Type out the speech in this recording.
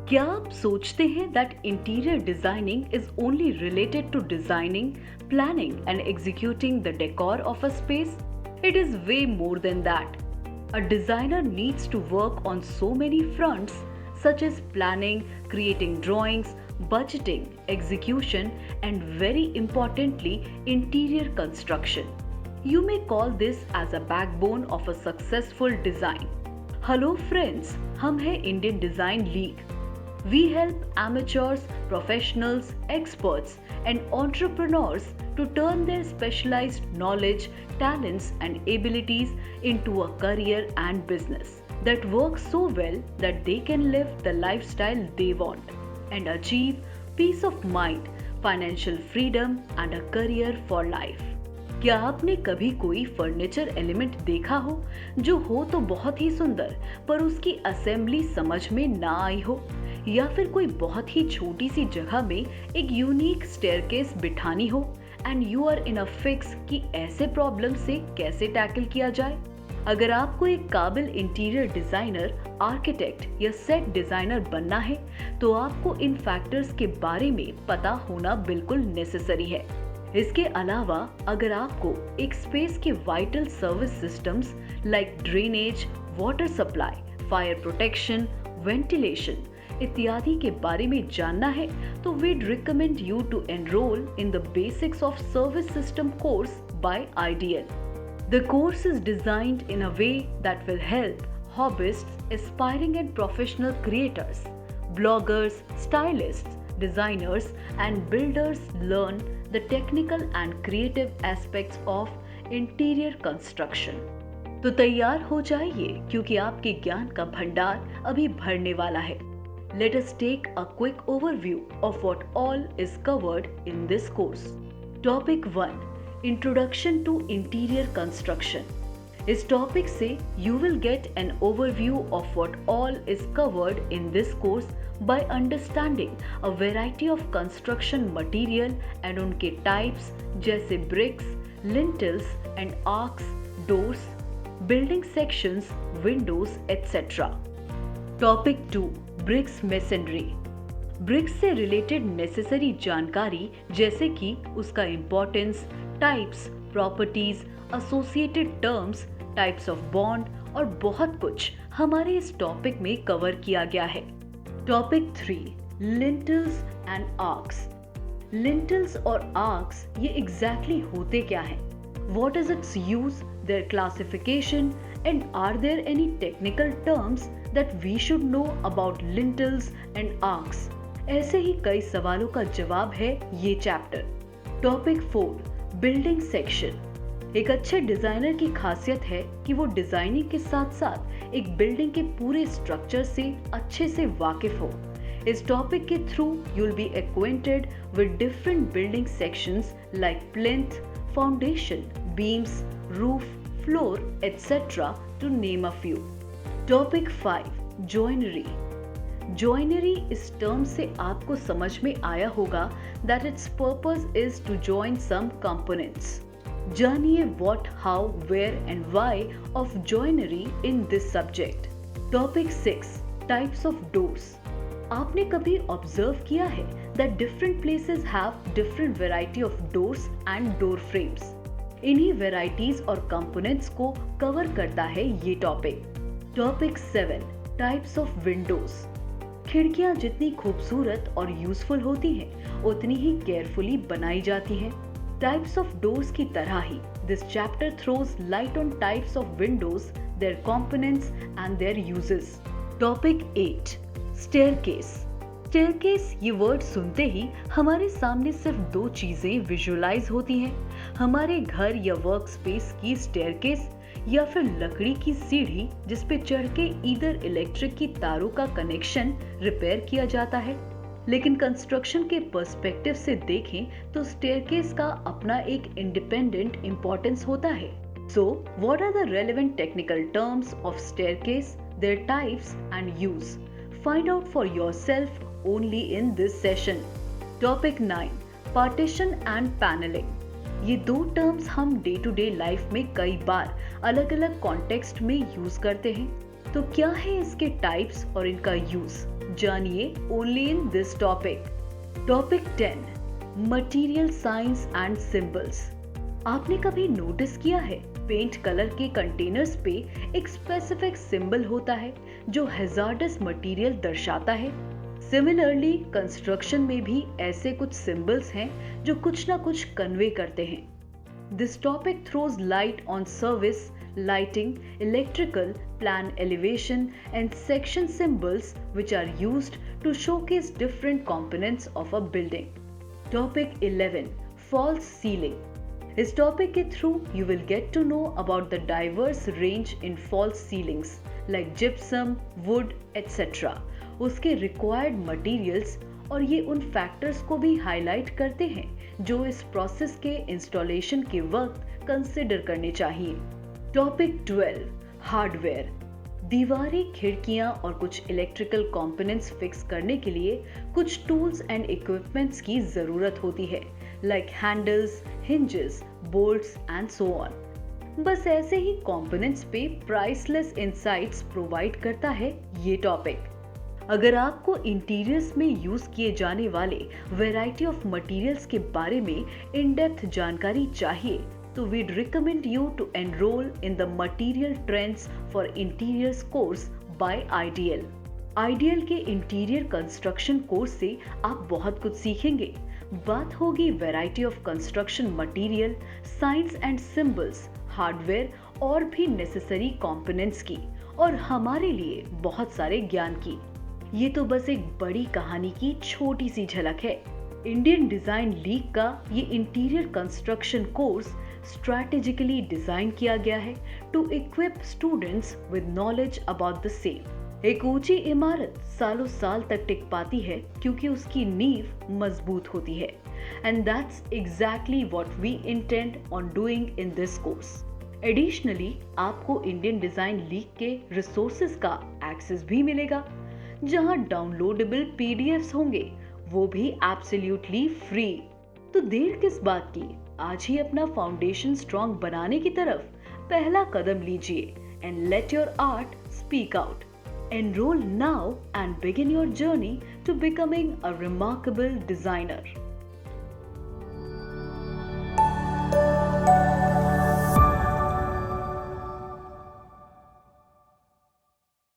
क्या आप सोचते हैं that interior designing is only related to designing, planning and executing the decor of a space? It is way more than that. A designer needs to work on so many fronts, such as planning, creating drawings, budgeting, execution, and very importantly, interior construction. You may call this as a backbone of a successful design. Hello friends, हम हैं Indian Design League. We help amateurs, professionals, experts, and entrepreneurs to turn their specialized knowledge, talents, and abilities into a career and business that works so well that they can live the lifestyle they want and achieve peace of mind, financial freedom, and a career for life. क्या आपने कभी कोई furniture element देखा हो जो हो तो बहुत ही सुंदर पर उसकी असेंबली समझ में ना आई हो, या फिर कोई बहुत ही छोटी सी जगह में एक यूनिक स्टेयरकेस बिठानी हो and you are in a fix कि ऐसे प्रॉब्लम से कैसे टैकल किया जाए? अगर आपको एक काबिल इंटीरियर डिजाइनर, आर्किटेक्ट या सेट डिजाइनर बनना है तो आपको इन फैक्टर्स के बारे में पता होना बिल्कुल नेसेसरी है। इसके अलावा अगर आपको एक स्पेस के vital service systems like drainage, water supply, fire protection, ventilation इत्यादि के बारे में जानना है तो we'd recommend you to enroll in the Basics of Service System course by IDL. The course is designed in a way that will help hobbyists, aspiring and professional creators, bloggers, stylists, designers and builders learn the technical and creative aspects of interior construction. तो तैयार हो जाइए क्योंकि आपके ज्ञान का भंडार अभी भरने वाला है। Let us take a quick overview of what all is covered in this course. Topic 1. Introduction to Interior Construction. इस टॉपिक से you will get an overview of what all is covered in this course by understanding a variety of construction material and उनके types जैसे bricks, lintels and arcs, doors, building sections, windows, etc. Topic 2. Bricks masonry. Bricks से related necessary जानकारी जैसे कि उसका importance, types, properties, associated terms, types of bond और बहुत कुछ हमारे इस टॉपिक में कवर किया गया है। Topic 3. Lintels and arches. Lintels और आर्क्स ये एग्जैक्टली होते क्या हैं? What is its use, their classification and are there any technical terms that we should know about lintels and arcs? ऐसे ही कई सवालों का जवाब है ये चैप्टर। टॉपिक 4. Building section. एक अच्छे डिजाइनर की खासियत है कि वो डिजाइनिंग के साथ साथ एक बिल्डिंग के पूरे स्ट्रक्चर से अच्छे से वाकिफ हो। इस टॉपिक के through you will be acquainted with different building sections like plinth, foundation, beams, roof, floor etcetera to name a few. Topic 5. Joinery. Joinery इस टर्म से आपको समझ में आया होगा that it's purpose is to join some components. जानिए what, how, where and why of joinery in this subject. Topic 6. Types of doors. आपने कभी ऑब्जर्व किया है that different places have different variety of doors and door frames. इन्हीं varieties और components को cover करता है ये topic. Topic 7. Types of Windows. खिड़कियां जितनी खूबसूरत और यूजफुल होती हैं उतनी ही केयरफुली बनाई जाती हैं। टाइप्स ऑफ डोर्स की तरह ही this chapter throws light on types of windows, their components and their uses. Topic 8. Staircase. Staircase ये वर्ड सुनते ही हमारे सामने सिर्फ दो चीजें विजुअलाइज होती हैं, हमारे घर या वर्क स्पेस की स्टेयरकेस या फिर लकड़ी की सीढ़ी जिस पे चढ़ के ईदर इलेक्ट्रिक की तारों का कनेक्शन रिपेयर किया जाता है। लेकिन कंस्ट्रक्शन के पर्सपेक्टिव से देखें तो स्टेयरकेस का अपना एक इंडिपेंडेंट इंपॉर्टेंस होता है। So what are the relevant technical terms of staircase, their types and use? Find out for yourself only in this session. Topic 9. Partition and panelling. ये दो टर्म्स हम डे टू डे लाइफ में कई बार अलग अलग context में use करते हैं। तो क्या है इसके टाइप्स और इनका यूज? जानिए only in this topic. Topic 10, material science and symbols. आपने कभी नोटिस किया है पेंट कलर के कंटेनर्स पे एक स्पेसिफिक सिंबल होता है जो हैजार्डस मटेरियल दर्शाता है। सिमिलरली कंस्ट्रक्शन में भी ऐसे कुछ सिंबल्स हैं जो कुछ ना कुछ कन्वे करते हैं। This topic throws light on service, lighting, electrical, plan elevation and section symbols which are used to showcase different components of a building. Topic 11, false ceiling. इस टॉपिक के through you will get to know about the diverse range in false ceilings like gypsum, wood, etc. उसके required materials और ये उन factors को भी highlight करते हैं जो इस प्रोसेस के इंस्टॉलेशन के वक्त कंसिडर करने चाहिए। Topic 12, hardware. दीवारें, खिड़कियां और कुछ इलेक्ट्रिकल कंपोनेंट्स फिक्स करने के लिए कुछ टूल्स एंड इक्विपमेंट्स की जरूरत होती है, like handles, hinges, bolts and so on. बस ऐसे ही कंपोनेंट्स पे प्राइसलेस इनसाइट्स प्रोवाइड करता है ये टॉपिक। अगर आपको इंटीरियर्स में यूज किए जाने वाले वैरायटी ऑफ मटेरियल्स के बारे में इन डेप्थ जानकारी चाहिए तो we'd recommend you to enroll in the Material Trends for Interiors course by IDL. IDL के इंटीरियर कंस्ट्रक्शन कोर्स से आप बहुत कुछ सीखेंगे। बात होगी variety of construction material, science and symbols, hardware और भी नेसेसरी कंपोनेंट्स की और हमारे लिए बहुत सारे ज्ञान की। ये तो बस एक बड़ी कहानी की छोटी सी झलक है। इंडियन डिजाइन लीग का ये interior construction course strategically design किया गया है to equip students with knowledge about the same. एक ऊंची इमारत सालों साल तक टिक पाती है क्योंकि उसकी नींव मजबूत होती है, and that's exactly what we intend on doing in this course. Additionally आपको इंडियन डिजाइन लीग के रिसोर्सेज का एक्सेस भी मिलेगा, जहां डाउनलोडेबल पीडीएफ्स होंगे, वो भी एब्सोल्युटली फ्री। तो देर किस बात की, आज ही अपना फाउंडेशन स्ट्रॉन्ग बनाने की तरफ पहला कदम लीजिए and let your art speak out. Enroll now and begin your journey to becoming a remarkable designer.